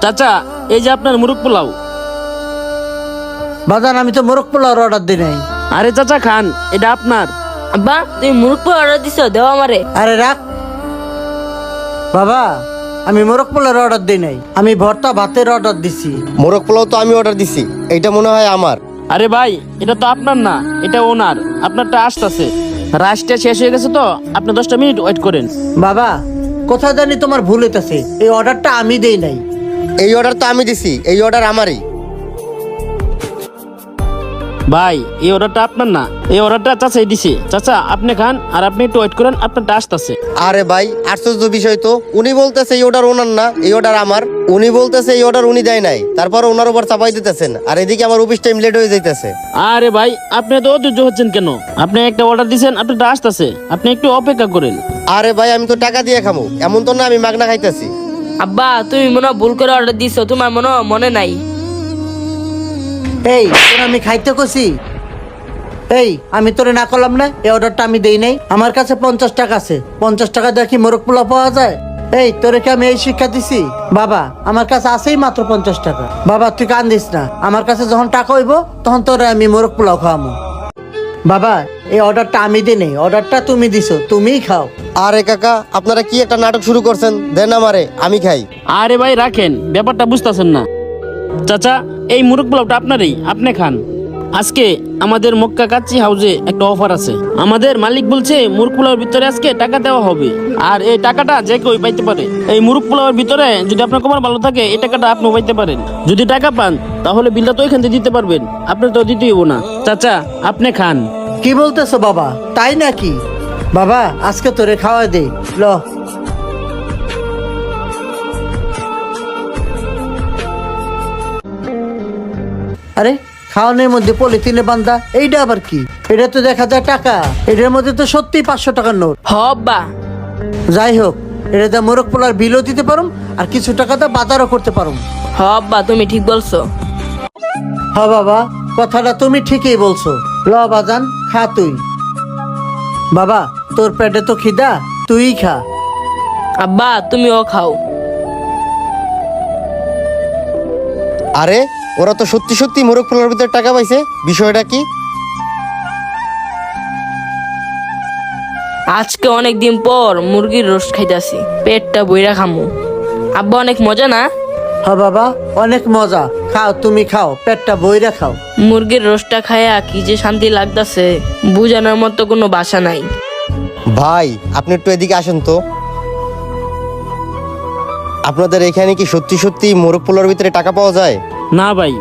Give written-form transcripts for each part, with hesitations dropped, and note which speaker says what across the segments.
Speaker 1: চাচা, এই যে আপনার মুরগ পোলাও।
Speaker 2: বাজান, আমি তো মোরগ পোলাওর অর্ডার দিই নাই।
Speaker 1: আরে চাচা খান, এটা আপনার।
Speaker 3: আব্বা তুমি মুরগ পোলাও অর্ডার দিছো, দেও আমারে।
Speaker 2: আরে রাখ বাবা, আমি মোরগ পোলাওর অর্ডার দিই নাই, আমি ভর্তা ভাতের অর্ডার দিছি।
Speaker 4: মোরগ পোলাও তো আমি অর্ডার দিছি, এইটা মনে হয় আমার।
Speaker 1: আরে ভাই, এটা তো আপনার না, এটা ওনার। আপনারটা আসতেছে। রাইসটা শেষ হয়ে গেছে তো, আপনি 10টা মিনিট ওয়েট করেন।
Speaker 2: বাবা, কোথায় জানি তোমার ভুল হইতাছে, এই অর্ডারটা আমি দেই নাই।
Speaker 4: এই অর্ডার তো আমি দিছি, এই অর্ডার আমারই।
Speaker 1: ভাই, এই অর্ডারটা আপনার না, এই অর্ডারটা চাচাই দিছে। চাচা আপনি খান, আর আপনি একটু ওয়েট করেন, আপনারটা আসতেছে।
Speaker 4: আরে ভাই, আশ্চর্য বিষয় তো, উনি বলতেছে এই অর্ডার ওনার না, এই অর্ডার আমার। উনি বলতেছে এই অর্ডার উনি দেয় নাই, তারপর ওনার উপর চাপাই দিতেছেন, আর এদিকে আমার অফিস টাইম লেট হয়ে যাইতেছে।
Speaker 1: আরে ভাই, আপনি তো অধৈর্য হচ্ছেন কেন? আপনি একটা অর্ডার দিছেন, আপনারটা আসতেছে, আপনি একটু অপেক্ষা করেন।
Speaker 4: আরে ভাই, আমি তো টাকা দিয়ে খামু, এমন তো না আমি মাগনা খাইতেছি।
Speaker 3: আব্বা তুমি মনে হয় ভুল করে অর্ডার দিছো, তোমার মনে নাই।
Speaker 2: এই তোর আমি খাইতে কছি? এই আমি তোরে না করলাম না, এই অর্ডারটা আমি দেই নাই। আমার কাছে 50 টাকা আছে, 50 টাকা দেখি মোরগ পোলাও পাওয়া যায়? এই তোরে কি আমি এই শিক্ষা দিছি? বাবা, আমার কাছে আছেই মাত্র 50 টাকা। বাবা তুই কান্দিস না, আমার কাছে যখন টাকা হইব তখন তোরে আমি মোরগ পোলাও খাওয়াবো। বাবা, এই অর্ডারটা আমি দিই নাই, অর্ডারটা তুমি দিছো, তুমিই খাও।
Speaker 4: আরে কাকা, আপনারা কি একটা নাটক শুরু করছেন? দেন আমারে, আমি খাই।
Speaker 1: আরে ভাই রাখেন, ব্যাপারটা বুঝতেছেন না। চাচা, এই মুরগ পোলাওটা আপনারই, আপনি খান। আজকে আমাদের মক্কা কাচ্চি হাউসে একটা অফার আছে। আমাদের মালিক বলছে মুরগ পোলাওর ভিতরে আজকে টাকা দেওয়া হবে, আর এই টাকাটা যে কেউ পাইতে পারে। এই মুরগ পোলাওর ভিতরে যদি আপনার কোমর ভালো থাকে, এই টাকাটা আপনিও পাইতে পারেন। যদি টাকা পান তাহলে বিলটা তো এখান থেকে দিতে পারবেন, আপনি তো দিতেই হবো না। চাচা আপনি খান।
Speaker 2: কি বলতেছো বাবা, তাই নাকি? বাবা আজকে তোরে খাওয়া দে, ল। আরে খাওয়ানোর মধ্যে পলিথিনে বান্ধা, এইটা আবার কি? এটা তো দেখা যায় টাকা, এটার মধ্যে তো সত্যি 500 টাকার নোট।
Speaker 3: হ আব্বা।
Speaker 2: যাই হোক, এটা তো মোরগ পোলার বিলও দিতে পারো, আর কিছু টাকা তো বাজারও করতে পারো।
Speaker 3: হ আব্বা তুমি ঠিক বলছো।
Speaker 2: হ বাবা, কথাটা তুমি ঠিকই বলছো। ল বাজান, খা তুই। বাবা তোর পেটে তো খিদা, তুই খা।
Speaker 3: আব্বা তুমিও খাও।
Speaker 4: আরে ওরা তো সত্যি সত্যি মোরগ পোলাওর ভিতরে টাকা পাইছে, বিষয়টা কি?
Speaker 3: আজকে অনেক দিন পর মুরগির রোস্ট খাইতাছি, পেটটা বইরা খামু। আব্বা অনেক মজা না?
Speaker 2: হ বাবা, অনেক মজা। খাও, তুমি খাও, পেটটা বইরা খাও।
Speaker 3: মুরগির রোস্টটা খায়া কি যে শান্তি লাগতাছে, বুঝানোর মতো কোনো ভাষা নাই।
Speaker 4: ভাই আপনি একটু এদিকে আসেন তো। আপনাদের এখানে কি সত্যি সত্যি মোরগ পোলাওর ভিতরে টাকা পাওয়া যায়?
Speaker 1: না ভাই,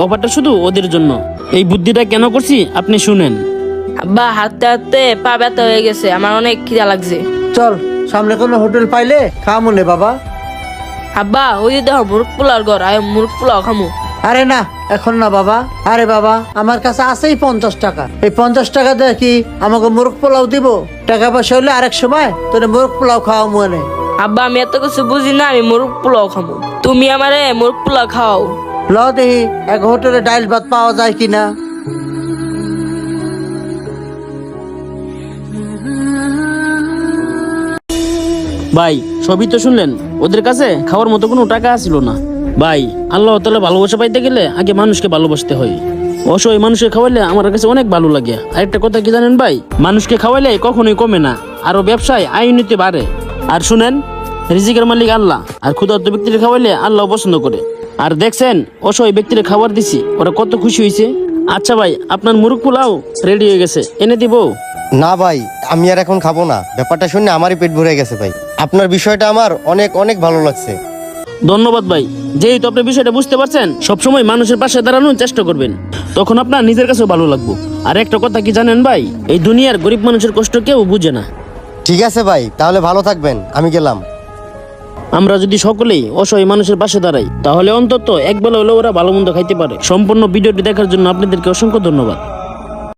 Speaker 1: অফারটা শুধু ওদের জন্য। এই বুদ্ধিটা কেন করছি আপনি শুনেন।
Speaker 3: আব্বা হাঁটতে হাঁটতে পা ব্যথা হয়ে গেছে, আমার অনেক খিদা লাগছে।
Speaker 2: চল, সামনে কোনো হোটেল পাইলে খাও মনে বাবা।
Speaker 3: আব্বা ওই যে দেখো মুরগ পোলাওর ঘর, আয় মুরগ পোলাও খামু।
Speaker 2: আরে না, এখন না বাবা। আরে বাবা, আমার কাছে আছেই 50 টাকা। এই 50 টাকা দিয়ে কি আমাকে মুরগ পোলাও দিব? টাকা পয়সা হলে আরেক সময় তোর মুরগ পোলাও খাওয়া মনে।
Speaker 3: আব্বা আমি এত কিছু বুঝি না, আমি মুরগ পোলাও খামু। তুমি আমারে মুরগ পোলাও খাও।
Speaker 2: ল দেখি এক হোটেলে ডাইল ভাত পাওয়া যায় কিনা।
Speaker 1: ভাই সবই তো শুনলেন, ওদের কাছে খাওয়ার মতো কোনো টাকা ছিল না। ভাই, আল্লাহ তাআলা ভালোবাসা পাইতে গেলে আগে মানুষকে ভালোবাসতে হয়। অসহায় মানুষকে খাওয়াইলে আমার কাছে অনেক ভালো লাগে। আরেকটা কথা কি জানেন ভাই, মানুষকে খাওয়াইলে কখনোই কমে না, আরো ব্যবসায় আয় উন্নতি বাড়ে। আর শুনেন, রিজিকের মালিক আল্লাহ, আর ক্ষুধার্ত ব্যক্তির খাওয়াইলে আল্লাহ পছন্দ করে। আর দেখছেন অসহায় ব্যক্তির খাবার দিছি, ওরা কত খুশি হয়েছে। আচ্ছা ভাই, আপনার মুরগ পোলাও রেডি হয়ে গেছে, এনে দিব?
Speaker 4: না ভাই, আমি আর এখন খাবো না। ব্যাপারটা শুনে আমারই পেট ভরে গেছে ভাই। আপনার বিষয়টা আমার অনেক অনেক ভালো লাগছে।
Speaker 1: ধন্যবাদ ভাই। যেহেতু আপনি বিষয়টা বুঝতে পারছেন, সবসময় মানুষের পাশে দাঁড়ানোর চেষ্টা করবেন, তখন আপনার নিজের কাছেও ভালো লাগবে। আর একটা কথা কি জানেন ভাই, এই দুনিয়ার গরিব মানুষের কষ্ট কেউ বুঝে না।
Speaker 4: ঠিক আছে ভাই, তাহলে ভালো থাকবেন, আমি গেলাম।
Speaker 1: আমরা যদি সকলেই অসহায় মানুষের পাশে দাঁড়াই, তাহলে অন্তত একবেলা হলেও ওরা ভালো মন্দ খাইতে পারে। সম্পূর্ণ ভিডিওটি দেখার জন্য আপনাদেরকে অসংখ্য ধন্যবাদ।